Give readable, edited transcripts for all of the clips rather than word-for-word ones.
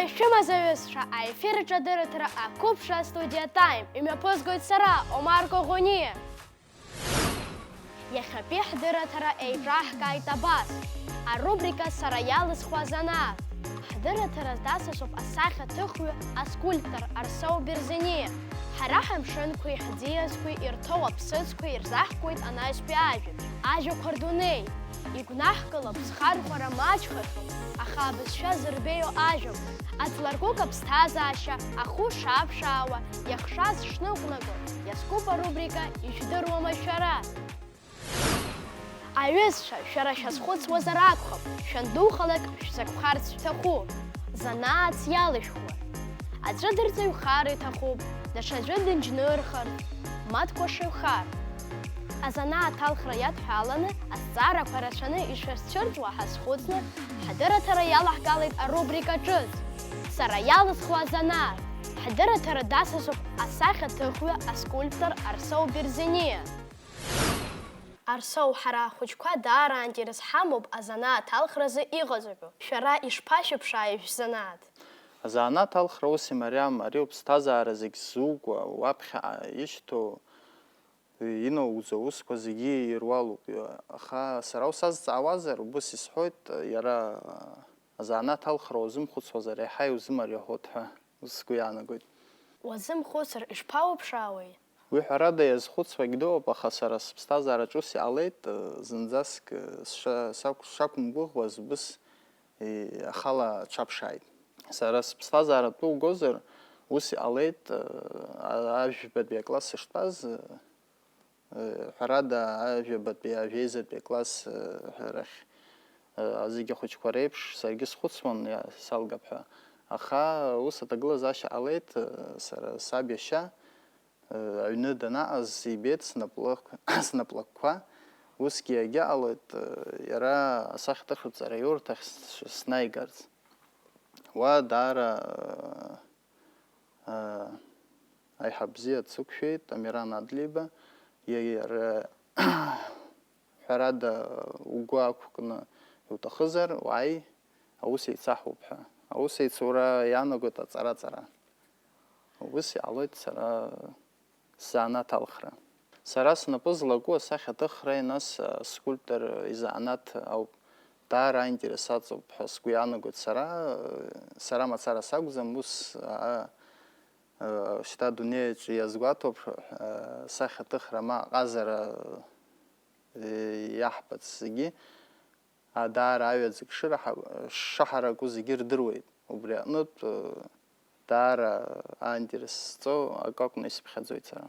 Ишәымазаҩызцәа аефир аҿадырҭра ақәыԥшра студиа тайм имҩаԥызгоит сара, Омар Коӷониа. Иахьатәи ҳдырраҭара еиҿаҳкааит абас, арубрика сара иалысхуа занааҭ. Ҳдырраҭара дасасуп асахьаҭыхҩы аскульптор Арсоу Берзениа. Ҳара ҳамшынқәеи ҳӡиасқәеи ирҭоу аԥсыӡқәа ирзаҳкуеит анаҩстәи ажәабжь, ажәақәа рдунеи. Игәнаҳкылап зхархәара маҷхахьоу, аха абызшәа зырбеиоу ажәақәа, аҵларкәык аԥсҭазаашьа, ахәы шааԥшаауа, иахшаз шныҟәнаго, иазкуп арубрика ижәдыруама шәара. Аҩызцәа, шәара шәазхәыцуазар акәхап, шәандухалак шәзакәхарц шәҭахуп, занааҭс иалышәхуа. Аӡәы дырҵаҩхар иҭахуп, даҽаӡәы дынџьнырхарц, ма дкәашаҩхар. Азанааҭ алхра иадҳәаланы, азҵаарақәа рацәаны ишәазцәырҵуа ҳазхәыцны, ҳдырраҭара иалаҳгалеит арубрика ҿыц. Сара иалысхуа азанааҭ. Ҳдырраҭара дасасуп асахьаҭыхҩы аскульптор Арсоу Берзениа. Арсоу, ҳара ахәыҷқәа даара ирызҳамоуп азанааҭ алхразы иҟазаҳәо. Шәара ишԥашәыԥшааи шәзанааҭ? Азанааҭ алхра ус имариам, ари уԥсҭазаара зегь ззугәа, уаԥхьаҟа ишьҭоу иноугӡо аусқәа зегьы ируалуп. Аха сара усазҵаауазар, убыс исҳәоит, иара азанааҭ алхра уазымхәыцуазар еиҳа иузымариахоит ҳәа сгәы иаанагоит. Уазымхәыцыр ишԥауԥшаауеи? Уи ҳәарада иазхәыцуагь дыҟоуп, аха сара сыԥсҭазаараҿ ус иҟалеит, зынӡаск сшақәымгәыӷуаз убыс ахала ҽаԥшааит. Сара сыԥсҭазааратәы угозар, ус иҟалеит, ажәбатәи акласс сыштәаз, ҳәарада ажәабатәи ажәеизатәи акласс рахь зегьы ахәыҷқәа реиԥш саргьы схәыцуан салгап ҳәа. Аха ус аҭагылазаашьа ҟалеит, сара саб иашьа аҩны данаҟаз ибеит снаплакқәа, усгьы иагьаҟалоит иара асахьаҭыхратә аиурҭахь снаигарц. Уа даара аиҳа бзиа дсықәшәеит, Амиран Адлиба, иара ҳәарада угәы ақәкны иуҭахызар, уааи, аус еицаҳуп ҳәа. Аус еицура иаанагоит аҵара-ҵара. Убыс иҟалоит сара сзанааҭ алхра. Сара снапы злаку асахьаҭыхра, нас аскульптор изанааҭ ауп. Даара аинтересаҵоуп ҳәа сгәы иаанагоит сара мацара сакәӡам, ус шьҭа адунеиаҿ иазгәаҭоуп асахьаҭыхра ма аҟазара иаҳбац зегьы даара аҩаӡак шаҳараку зегьы рдыруеит. Убри аҟнытә даара аинтерес зҵоу акы акәны исыԥхьаӡоит сара.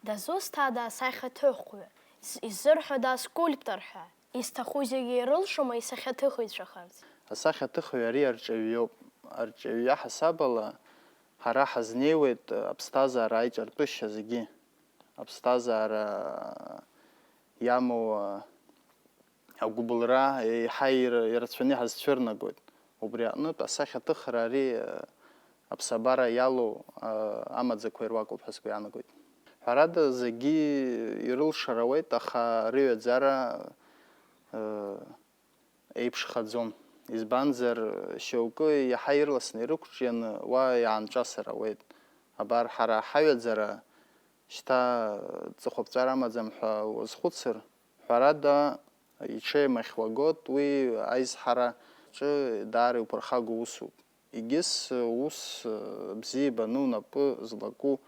Дазусҭада асахьаҭыхҩы, изырҳәода аскульптор ҳәа, изҭаху зегьы ирылшома исахьаҭыхыҩцәахарц? Асахьаҭыхҩы ари арҿаҩҩоуп. Арҿаҩҩы аҳасабала ҳара ҳазнеиуеит аԥсҭазаара аиҿартәышьа зегьы. Аԥсҭазаара иамоу агәыбылра еиҳа ирацәаны ҳазцәырнагоит. Убри аҟнытә асахьаҭыхра ари аԥсабара иалоу амаӡақәа ируакуп ҳәа сгәы иаанагоит. Ҳәарада зегьы ирылшар ауеит, аха рыҩаӡара еиԥшхаӡом. Избанзар, шьоукы иаҳа ирласны ирықәҿианы уа иаанҿасыр ауеит. Абар ҳара ҳаҩаӡара шьҭа ҵыхәаԥҵәара амаӡам ҳәа уазхәыцыр, ҳәарада иҽеимахьуагот, уи аизҳараҿы даара иуԥырхагоу усуп. Егьыс ус бзиа ибаны унапы злаку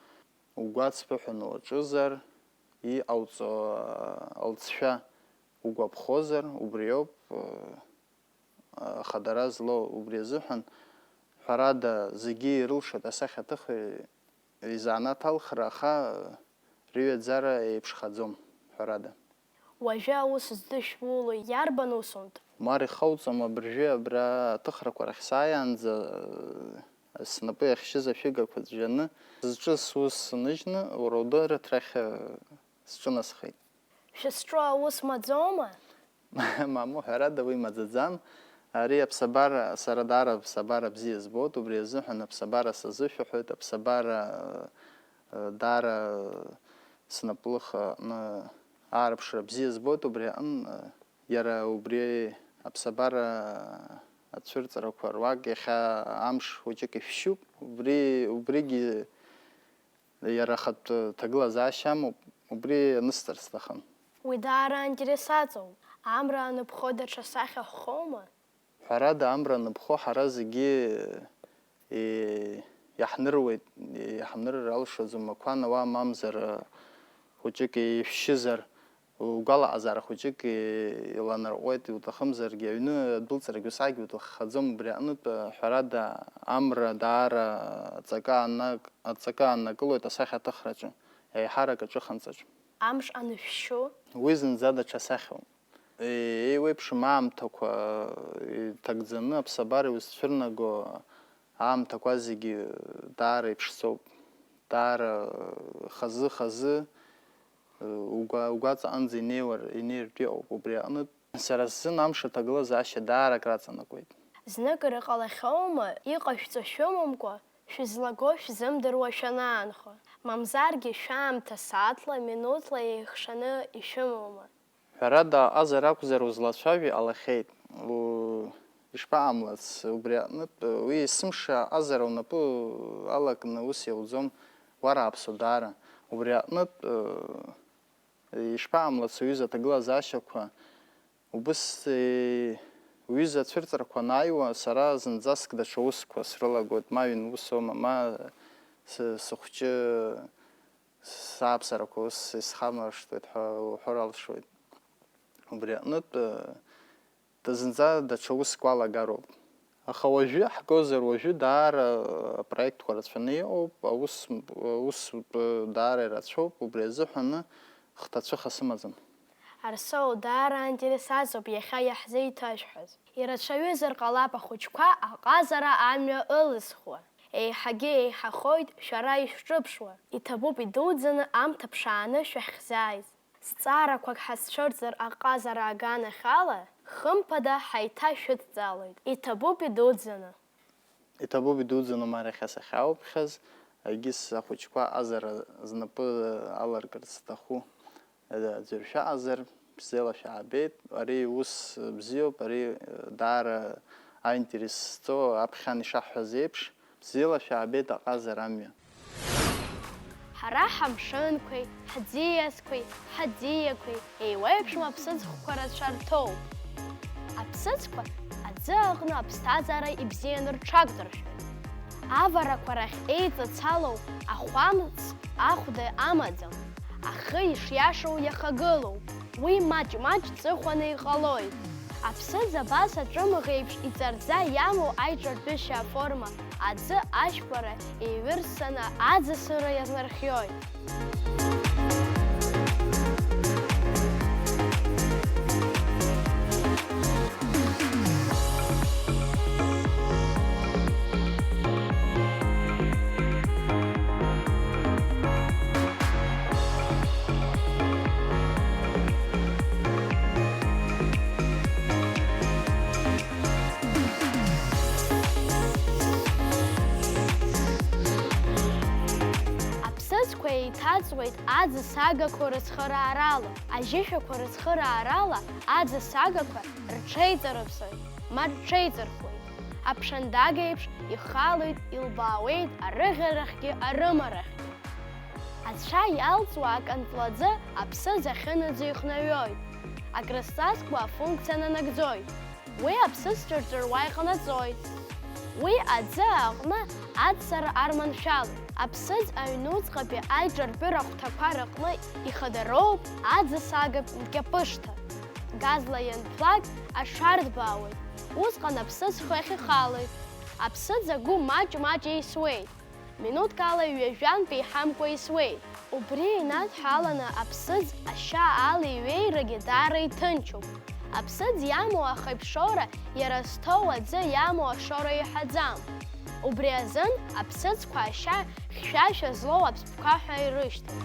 угәаҵԥыҳәаны уаҿызар, иҟауҵо алҵшәа угәаԥхозар, убриоуп хадара зло убри азыҳәан ҳәарада зегьы ирылшоит асахьа аҭыха изанааҭ алхра, аха рыҩаӡара еиԥшхаӡом ҳәарада. Уажәы аус здышәуло иарбан усумҭа? Мар ихауҵом абыржәы абра аҭыхрақәа рахь сааиаанӡа снапы иахьшьыз ашәыгақәа ӡәӡәаны зҿы сус ныжьны уара удырраҭ рахь сҿынасхеит. Шәызҿу аус маӡоума? Мамоу, ҳәарада уи маӡаӡам. Ари аԥсабара, сара даара аԥсабара бзиа збоит, убри азыҳәан аԥсабара сазышәаҳәоит, аԥсабара даара снапылыхаҟны аарԥшра бзиа збоит, убри аҟны иара убри аԥсабара ацәырҵрақәа руак иахьа амш хәыҷык ишәшьуп, убригьы иара ахатә ҭагылазаашьа амоуп, убри анысҵар сҭахын. Уи даара аинтересаҵоуп. Амра аныԥхо даҽа сахьа ҳхоума? Ҳәарада амра аныԥхо ҳара зегьы иаҳныруеит, иаҳнырыр алшоӡом ақәан ауаа мамзар хәыҷык ишәшьызар, угәалаҟазаара хәыҷык иланарҟәуеит, иуҭахымзаргьы аҩны адәылҵрагьы усаагьы уҭаххаӡом, убри аҟнытә ҳәарада амра даара аҵакы ааннакылоит асахьа аҭыхраҿы, еиҳарак аҿыханҵаҿ. Амш анышәшьу? Уи зынӡа даҽа сахьоуп. Еиуеиԥшым аамҭақәа иҭагӡаны аԥсабара иузцәырнаго аамҭақәа зегьы даара иԥшӡоуп, даара хазы-хазы угәаҵаҟынӡа инеиртә иҟоуп, убри аҟнытә сара сзын амш аҭагылазаашьа даара акраҵанакуеит. Зныкыр иҟалахьоума, иҟашәҵо шәымамкәа, шәызлаго шәзымдыруа шәанаанхо, мамзаргьы шәаамҭа сааҭла, минуҭла еихшаны ишәымоума? Ҳәарада аҟазар акәзар узлацәажәо иҟалахьеит, ишԥаҟамлац, убри аҟнытә уи есымша аҟазара унапы алакны ус иауӡом, уарааԥсо даара, убри аҟнытә ишԥаҟамлац уҩыза аҭагылазаашьақәа, убыс уҩыза ацәырҵрақәа анааиуа сара зынӡаск даҽа усқәа срылагоит, ма ҩын усоума, ма сыхәҷы сааԥсарақәа ус исхамаршҭуеит ҳәа уҳәар алшоит. Убри аҟнытә зынӡа даҽа уск уалагароуп. Аха уажәы ҳгозар, уажәы даара апроектқәа рацәаны иҟоуп, аус даара ирацәоуп, убри азыҳәаны хҭацәыха сымаӡам. Арсоу даара аинтересаҵоуп иахьа иаҳзеиҭашәҳәаз. Ирацәаҩызар ҟалап ахәыҷқәа аҟазара амҩа ылызхуа. Еиҳагьы еиҳахоит шәара ишәҿыԥшуа. Иҭабуп идуӡӡаны амҭа ԥшааны шәахьзааиз. Зҵаарақәак ҳазцәырҵыр аҟазара аганахь ала, хымԥада ҳаиҭашәыдҵалоит. Иҭабуп идуӡӡаны. Иҭабуп идуӡӡаны ма иахьа сахьаауԥхьаз, егьыс ахәыҷқәа аҟазара знапы аларкырц зҭаху аӡәыр шәаҟазар, бзиала шәаабеит, ари ус бзиоуп, ари даара аинтерес зҵоу аԥхьан ишаҳҳәаз еиԥш, бзиала шәаабеит аҟазара амҩа. Ҳара ҳамшынқәеи, ҳӡиасқәеи, ҳаӡиақәеи еиуеиԥшым аԥсыӡқәа рацәа рҭоуп. Аԥсыӡқәа аӡы аҟны аԥсҭазаара ибзианы рҽагдыршәоит. Аварақәа рахь еиҵацалоу ахәамц ахәда амаӡам, ахы ишиашоу иахагылоуп. Уи маҷ-маҷ ҵыхәаны иҟалоит. Аԥсыӡ абас аҿымӷ еиԥш иҵарӡа иамоу аиҿартәышьа аформа аӡы ашьбара еиҩырссаны аӡысыра иазнархиоит. Еиҭаҵуеит аӡысагақәа рыцхыраарала, ажьышәақәа рыцхыраарала аӡысагақәа рҽеиҵарыԥсоит, ма рҽеиҵырхуеит. Аԥшандага еиԥш ихалоит, илбаауеит арыӷьарахьгьы арымарахьгьы. Ацәа иалҵуа акантлаӡы аԥсыӡ ахьынаӡо ихнаҩоит. Акрызҵазкуа афункциа нанагӡоит. Уи аԥсыӡ ҿырҿыруа иҟанаҵоит. Уи аӡы аҟны аӡсара арманшәалоит. Аԥсыӡ аҩнуҵҟатәи аиҿартәыра хәҭақәа рыҟны ихадароуп аӡысага мкьапышҭа. газла ианҭәлак ашарҭбаауеит. Усҟан аԥсыӡ хыхь ихалеит. Аԥсыӡ агәы маҷ-маҷ еисуеит. Минуҭкала ҩажәантә еиҳамкәа исуеит. Убри инадҳәаланы аԥсыӡ ашьа ала иҩеирагьы даара иҭынчуп. Аԥсыӡ иамоу ахеиԥшоура иара зҭоу аӡы иамоу ашоура иаҳаӡам. Убри азын аԥсыӡқәа ашьа хьшәашәа злоу аԥсԥқәа ҳәа ирышьҭан.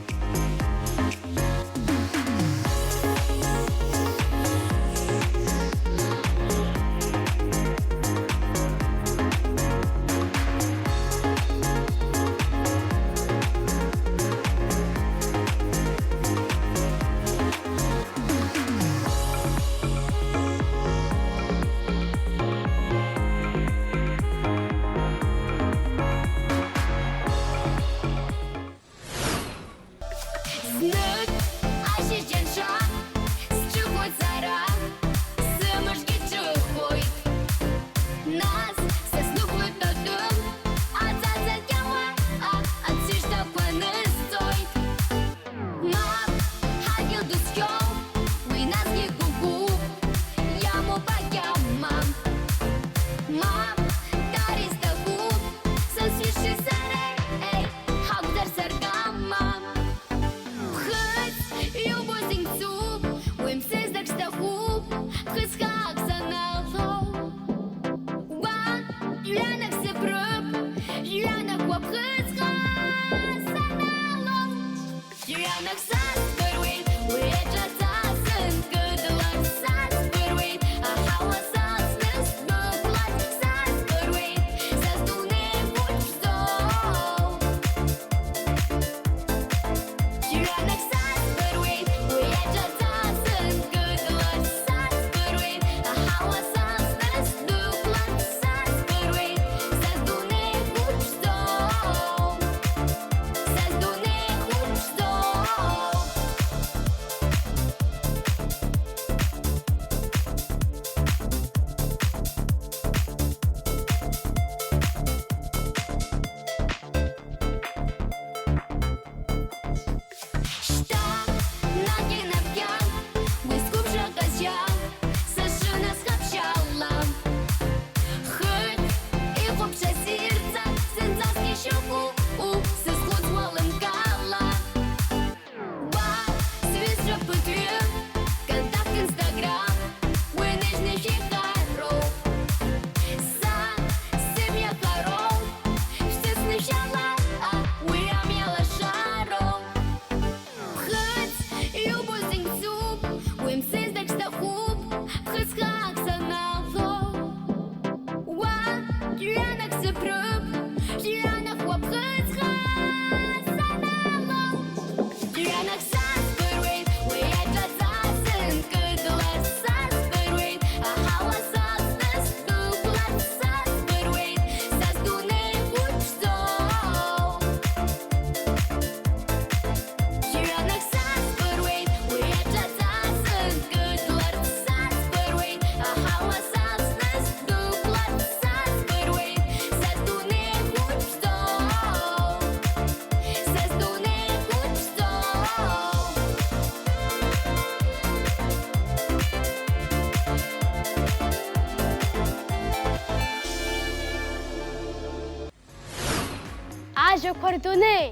Ажәақәа рдунеи!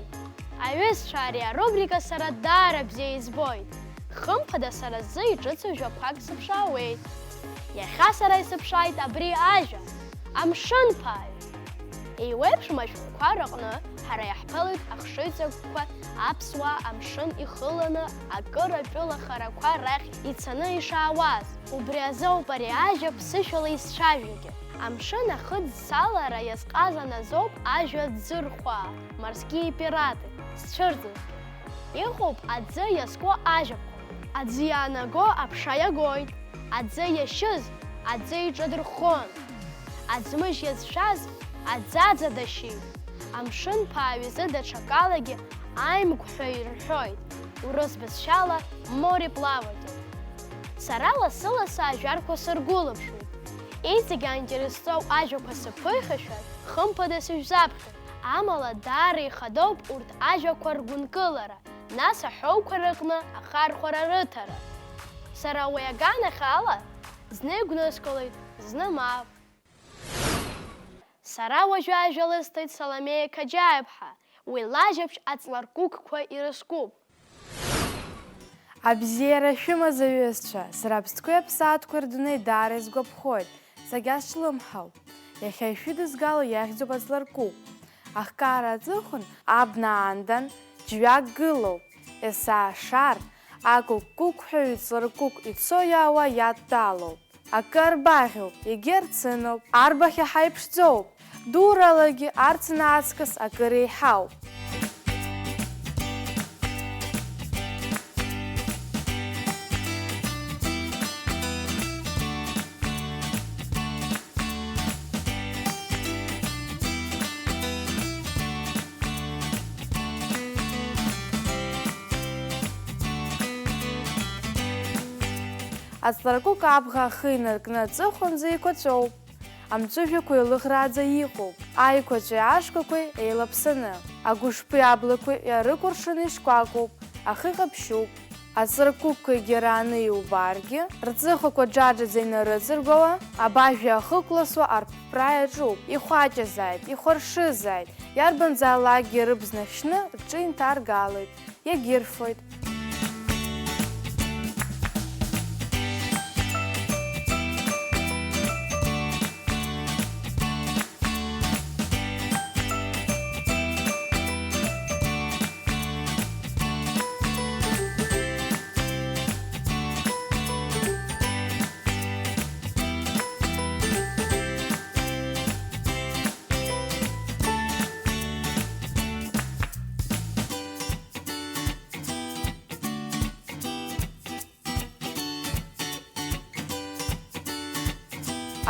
Аҩызцәа ари арубрика сара даара бзиа избоит. Хымԥада сара зы иҿыцу жәақәак сыԥшаауеит. Иахьа сара исыԥшааит абри ажәа, амшынԥааҩ. Еиуеиԥшым ашәҟәқәа рыҟны ҳара иаҳԥылоит ахшыҩҵакқәа аԥсуаа амшын ихыланы акыр атәылахарақәа рахь ицаны ишаауаз. Убри азоуп ари ажәа ԥсышәала исцәажәогьы. Амшын ахыӡ-салара иазҟазан азоуп ажәа ӡырхәаа, морские пираты, зцәырҵызгьы. Иҟоуп аӡы иазку ажәақәа. Аӡы иаанаго аԥша иагоит, аӡы иашьыз аӡы иҿадырххон, аӡмыжь иазшәаз аӡаӡа дашьит. Амшынԥааҩ изы даҽакалагьы аимгәҳәа ирҳәоит, урыс бызшәала море плаватель. Сара лассы-лассы ажәарқәа сыргәылаԥшуеит. Иҵегь аинтересоу ажәақәа сыԥыхьашәар, хымԥада сышәзаԥхьоит. Амала даара ихадоуп урҭ ажәақәа ргәынкылара, нас аҳәоуқәа рыҟны ахархәара рыҭара. Сара уи аганахь ала, зны игәныскылеит, зны мап. Сара уажәы ажәа лысҭоит Саломеиа Қаџьаиԥҳа, уи лажәабжь аҵларкәыкәқәа ирызкуп. Абзиара шәымаз аҩызцәа, сара аԥстәқәеи аԥсаатәқәеи рдунеи даара изгәаԥхоит, сагьазҿлымҳауп. Иахьа ишәыдызгало иахьӡуп аҵларкәыкә. Ахкаара аҵыхәан абна аандан џьҩак гылоуп. Есаашар, акәыкәкәыҳәаҩ ҵларкәыкә ицо-иаауа иадтәалоуп. Акы арбаӷьоуп, егьырҭ сыноуп, арбаӷь иаҳа иԥшӡоуп. Дуралагьы арҵәны аҵкыс акыр еиҳауп. Аҵларкәыкә абӷа ахы инаркны аҵыхәанӡа еиқәаҵәоуп. Амҵәыжәҩақәа еилыӷрааӡа иҟоуп, аиқәаҵәеи ашкәақәеи еилаԥсаны. Агәышԥи аблақәеи иарыкәыршаны ишкәакәоуп, ахы ҟаԥшьуп. Аҵларкәыкәқәа егьарааны иубаргьы, рҵыхәақәа џаџаӡа инарыҵыргәауа, абажәи ахықәласуа арԥпра иаҿуп. Ихәаҷазааит, ихәаршызааит, иарбанзаалакгьы рыбз нахьшьны рҿы инҭаргалоит, иагьырфоит.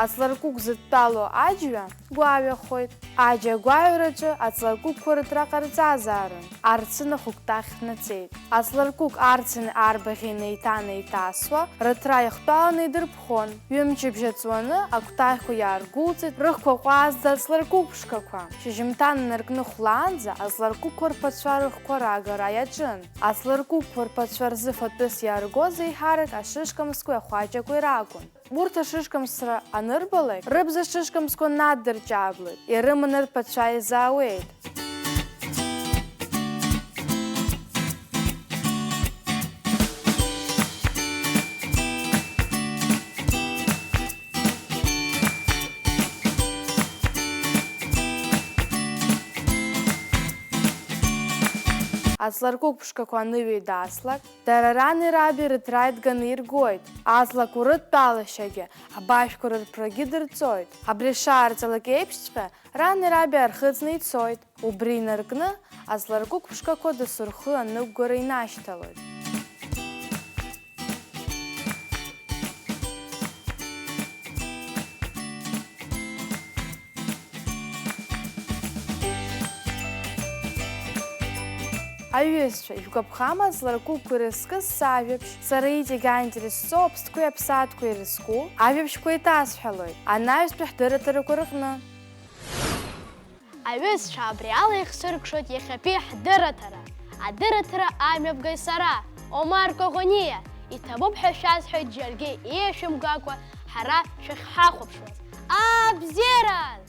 Аҵларкәыкә зыдтәалоу аџьҩа гәаҩахоит. Аџьа агәаҩараҿы аҵларкәыкәқәа рыҭра ҟарҵазаарын, арцын ахәыкәтаӷь ҳнаҵеит. Аҵларкәыкә арцын арбаӷь инеиҭанеиҭасуа, рыҭра иахтәаланы идырԥхон. Ҩымчыбжь аҵуаны акәтаӷьқәа иааргәылҵит рыхқәа ҟәазӡа аҵларкәыкәшкақәа. Шьыжьымҭан инаркны хәлаанӡа аҵларкәыкәқәа рԥацәа рыхқәа раагара иаҿын. Аҵларкәыкәқәа рԥацәа рзы фатәыс иааргоз еиҳарак ашышкамсқәеи ахәаҷақәеи ракәын. Урҭ ашышкамсра анырбалак, рыбз ашышкамсқәа наддырҷаблеит, ирыманы рԥацәа еизаауеит. Аҵларкәыкәшкақәа аныҩеидаслак, дара рани раби рыҭра иҭганы иргоит. Аҵлақәа рыдтәалашьагьы, абажәқәа рырԥрагьы дырҵоит. Абри шаарҵалак еиԥшҵәҟьа, рани раби аархыҵны ицоит. Убри инаркны, аҵларкәыкәшкақәа дасу рхы аныгәгәара инашьҭалоит. Аҩызцәа, ишәгәаԥхама аҵларкәыкәқәа ирызкыз сажәабжь, сара иҵегь ааинтересӡоу аԥстәқәеи аԥсаатәқәеи ирызку ажәабжьқәа еиҭасҳәалоит, анаҩстәи ҳдырраҭарақәа рҟны. Аҩызцәа, абри ала ихсыркәшоит иахьатәи ҳдырраҭара. Адырраҭара амҩаԥгаҩ сара, Омар Коӷониа, иҭабуп ҳәа шәасҳәоит џьаргьы еишәымгакәа ҳара шәахьҳахәаԥшуаз. Абзиараз!